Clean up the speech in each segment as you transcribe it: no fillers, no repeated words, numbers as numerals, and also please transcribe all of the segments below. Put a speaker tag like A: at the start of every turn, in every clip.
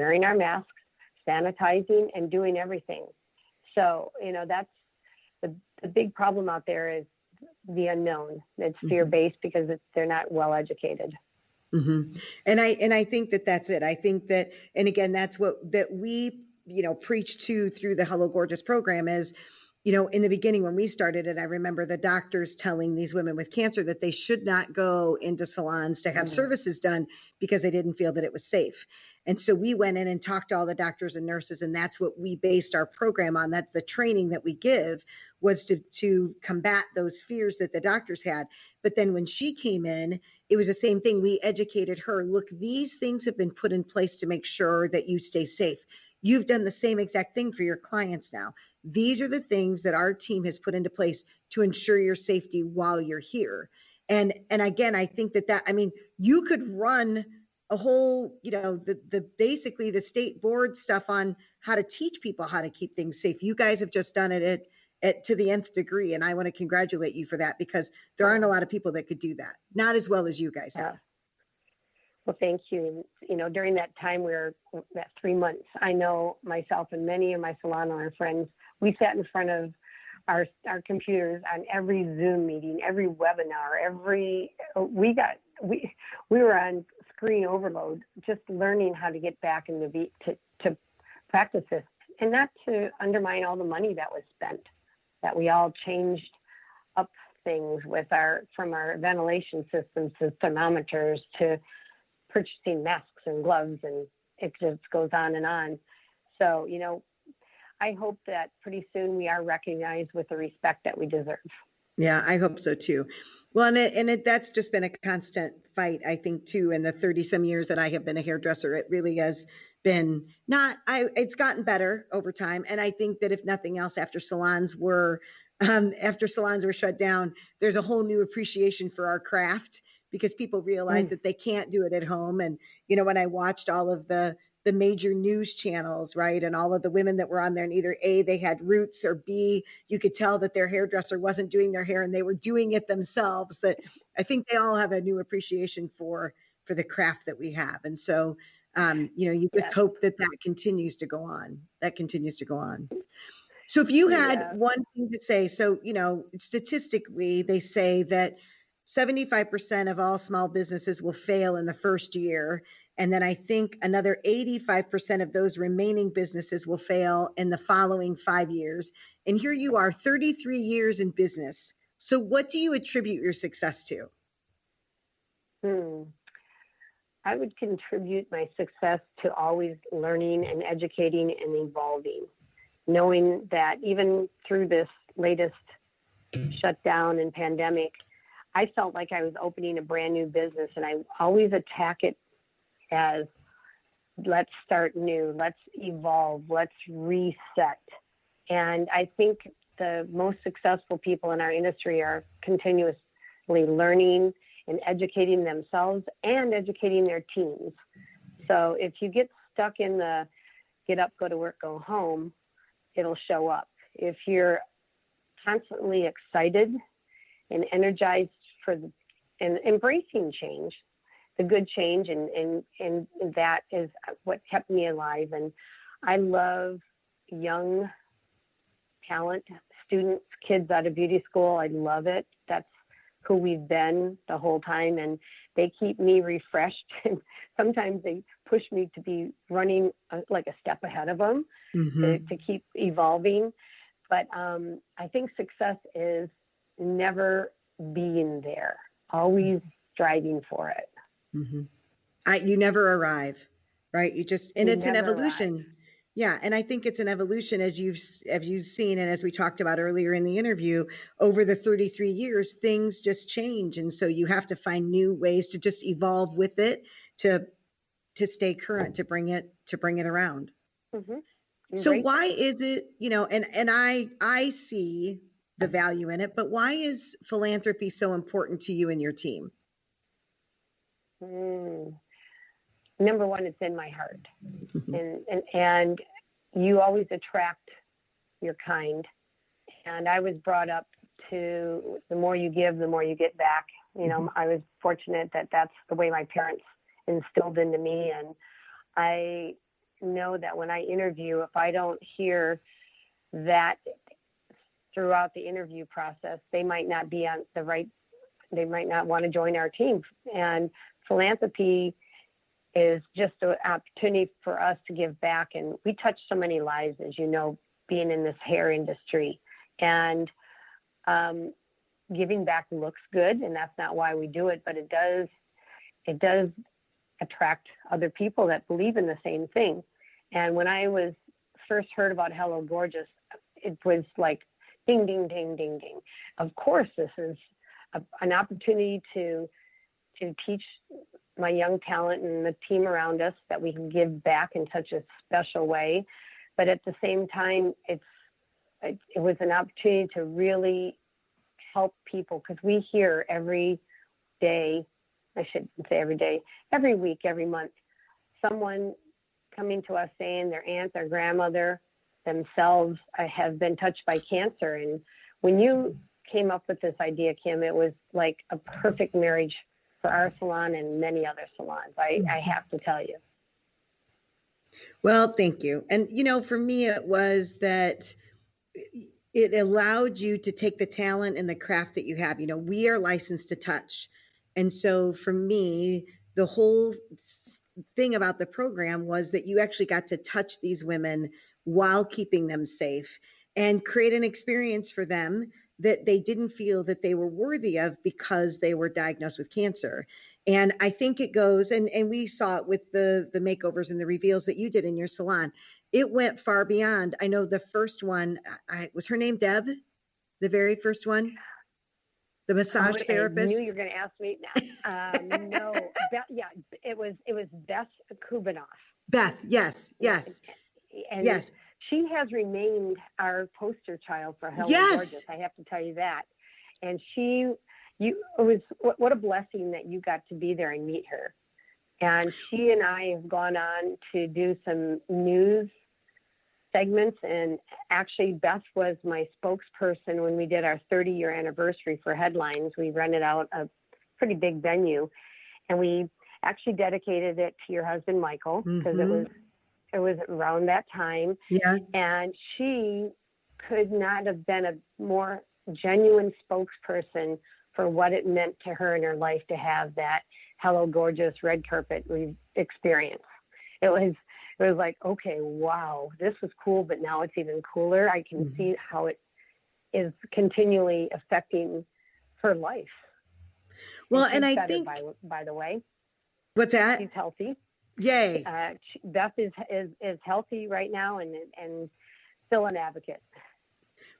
A: wearing our masks, sanitizing, and doing everything. So, that's the big problem out there is the unknown. It's fear-based because they're not well educated.
B: Mm-hmm. And I think that's it. I think that, and again, that's that we, preach to through the Hello Gorgeous program is, in the beginning when we started it, I remember the doctors telling these women with cancer that they should not go into salons to have services done because they didn't feel that it was safe. And so we went in and talked to all the doctors and nurses, and that's what we based our program on. That's the training that we give, was to combat those fears that the doctors had. But then when she came in, it was the same thing. We educated her. Look, these things have been put in place to make sure that you stay safe. You've done the same exact thing for your clients now. These are the things that our team has put into place to ensure your safety while you're here. And again, I think that you could run a whole, basically the state board stuff on how to teach people how to keep things safe. You guys have just done it to the nth degree. And I want to congratulate you for that, because there aren't a lot of people that could do that. Not as well as you guys have.
A: Well, thank you. During that time, that 3 months, I know myself and many of my salon owner friends, we sat in front of our computers on every Zoom meeting, every webinar, we were on screen overload, just learning how to get back in to practice this, and not to undermine all the money that was spent, that we all changed up things from our ventilation systems to thermometers to purchasing masks and gloves, and it just goes on and on. So, I hope that pretty soon we are recognized with the respect that we deserve.
B: Yeah, I hope so too. Well, that's just been a constant fight, I think, too. In the 30 some years that I have been a hairdresser, it really has been it's gotten better over time. And I think that if nothing else, after salons were shut down, there's a whole new appreciation for our craft, because people realize that they can't do it at home. And, when I watched all of the major news channels, right, and all of the women that were on there, and either A, they had roots, or B, you could tell that their hairdresser wasn't doing their hair and they were doing it themselves, that I think they all have a new appreciation for the craft that we have. And so, you just hope that continues to go on. So if you had one thing to say, so, statistically, they say that 75% of all small businesses will fail in the first year. And then I think another 85% of those remaining businesses will fail in the following 5 years. And here you are, 33 years in business. So what do you attribute your success to?
A: I would contribute my success to always learning and educating and evolving, knowing that even through this latest shutdown and pandemic, I felt like I was opening a brand new business, and I always attack it as, let's start new, let's evolve, let's reset. And I think the most successful people in our industry are continuously learning and educating themselves and educating their teams. So if you get stuck in the get up, go to work, go home, it'll show up. If you're constantly excited and energized and embracing change, the good change, and that is what kept me alive. And I love young talent, students, kids out of beauty school. I love it. That's who we've been the whole time, and they keep me refreshed. And sometimes they push me to be running like a step ahead of them, to keep evolving. But I think success is never being there, always striving for it.
B: You never arrive, right? It's an evolution. Arrive. Yeah. And I think it's an evolution, as you've seen, and as we talked about earlier in the interview, over the 33 years, things just change. And so you have to find new ways to just evolve with it, to stay current, to bring it around. So why is it, and I see the value in it, but why is philanthropy so important to you and your team?
A: Number one, it's in my heart, and you always attract your kind. And I was brought up to, the more you give, the more you get back. I was fortunate that that's the way my parents instilled into me, and I know that when I interview, if I don't hear that throughout the interview process, they might not be on the right, they might not want to join our team. And philanthropy is just an opportunity for us to give back. And we touch so many lives, as you know, being in this hair industry. And giving back looks good, and that's not why we do it, but it does attract other people that believe in the same thing. And when I was first heard about Hello Gorgeous, it was like ding, ding, ding, ding, ding. Of course, this is an opportunity to teach my young talent and the team around us that we can give back in such a special way. But at the same time, it was an opportunity to really help people, because we hear every day, I shouldn't say every day, every week, every month, someone coming to us saying their aunt, their grandmother, themselves have been touched by cancer. And when you came up with this idea, Kim, it was like a perfect marriage for our salon and many other salons. I have to tell you.
B: Well, thank you. And, you know, for me, it was that it allowed you to take the talent and the craft that you have. You know, we are licensed to touch. And so for me, the whole thing about the program was that you actually got to touch these women while keeping them safe and create an experience for them that they didn't feel that they were worthy of because they were diagnosed with cancer. And I think it goes, and we saw it with the makeovers and the reveals that you did in your salon. It went far beyond. I know the first one, was her name Deb? The very first one? The massage therapist?
A: I knew you were going to ask me. No, yeah, it was Beth Kubanoff.
B: Beth, yes.
A: And
B: yes.
A: She has remained our poster child for Hello Gorgeous. I have to tell you that. And what a blessing that you got to be there and meet her. And she and I have gone on to do some news segments. And actually, Beth was my spokesperson when we did our 30-year anniversary for Headlines. We rented out a pretty big venue, and we actually dedicated it to your husband, Michael, because it was around that time.
B: Yeah.
A: And she could not have been a more genuine spokesperson for what it meant to her in her life to have that Hello Gorgeous red carpet experience. It was like, okay, wow, this was cool, but now it's even cooler. I can see how it is continually affecting her life.
B: Well,
A: and
B: I
A: better,
B: think,
A: by the way,
B: what's that?
A: She's healthy.
B: Yay.
A: Beth is healthy right now and still an advocate.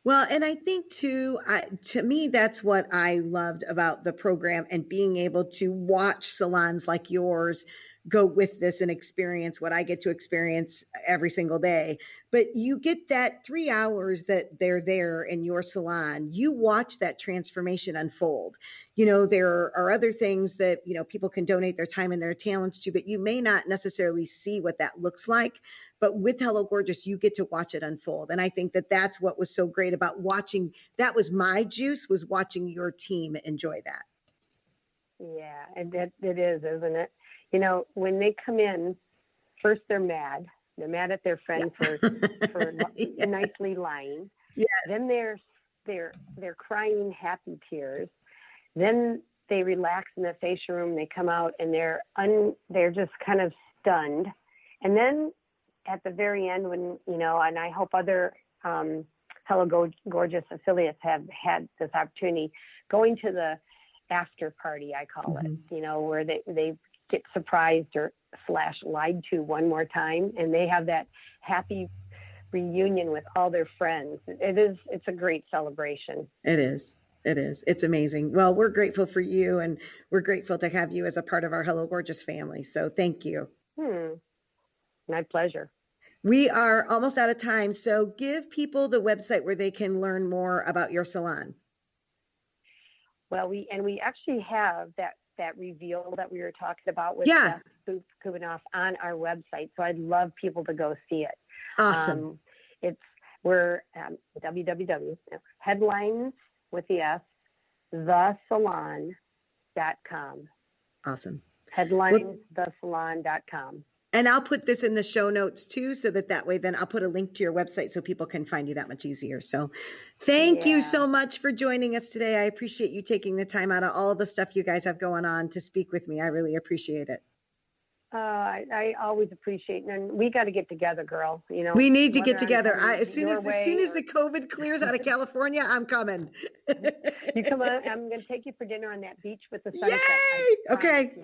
B: Well, and I think too, to me, that's what I loved about the program and being able to watch salons like yours go with this and experience what I get to experience every single day. But you get that 3 hours that they're there in your salon, you watch that transformation unfold. You know, there are other things that, you know, people can donate their time and their talents to, but you may not necessarily see what that looks like. But with Hello Gorgeous, you get to watch it unfold. And I think that that's what was so great about watching. That was my juice, was watching your team enjoy that.
A: Yeah, and it is, isn't it? You know, when they come in, first they're mad. They're mad at their friend for nicely lying.
B: Yeah.
A: Then they're crying happy tears. Then they relax in the facial room. They come out and they're just kind of stunned. And then at the very end, when, you know, and I hope other Hello Gorgeous affiliates have had this opportunity, going to the after party, I call it, you know, where they get surprised or / lied to one more time, and they have that happy reunion with all their friends. It's a great celebration.
B: It is. It's amazing. Well, we're grateful for you, and we're grateful to have you as a part of our Hello Gorgeous family. So thank you.
A: My pleasure.
B: We are almost out of time. So give people the website where they can learn more about your salon.
A: Well, we actually have that reveal that we were talking about with Beth Kubanoff on our website. So I'd love people to go see it.
B: Awesome.
A: We're www.headlines with the S, thesalon.com.
B: Awesome.
A: Headlinesthesalon.com.
B: And I'll put this in the show notes too, so that way then I'll put a link to your website so people can find you that much easier. So thank you so much for joining us today. I appreciate you taking the time out of all the stuff you guys have going on to speak with me. I really appreciate it.
A: I always appreciate it. And we got to get together, girl. You know,
B: we need to get together. As soon as the COVID clears out of California, I'm coming.
A: You come on. I'm going to take you for dinner on that beach with the sunset.
B: Yay! Okay.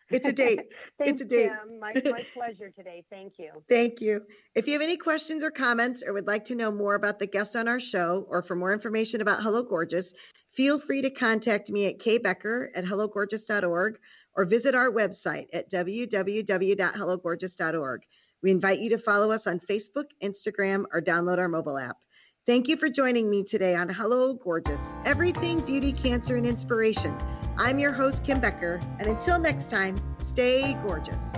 B: It's a date.
A: Thanks,
B: it's a date.
A: Kim. My pleasure today. Thank you.
B: Thank you. If you have any questions or comments or would like to know more about the guests on our show or for more information about Hello Gorgeous, feel free to contact me at kbecker@hellogorgeous.org or visit our website at www.hellogorgeous.org. We invite you to follow us on Facebook, Instagram, or download our mobile app. Thank you for joining me today on Hello Gorgeous, everything beauty, cancer, and inspiration. I'm your host, Kim Becker, and until next time, stay gorgeous.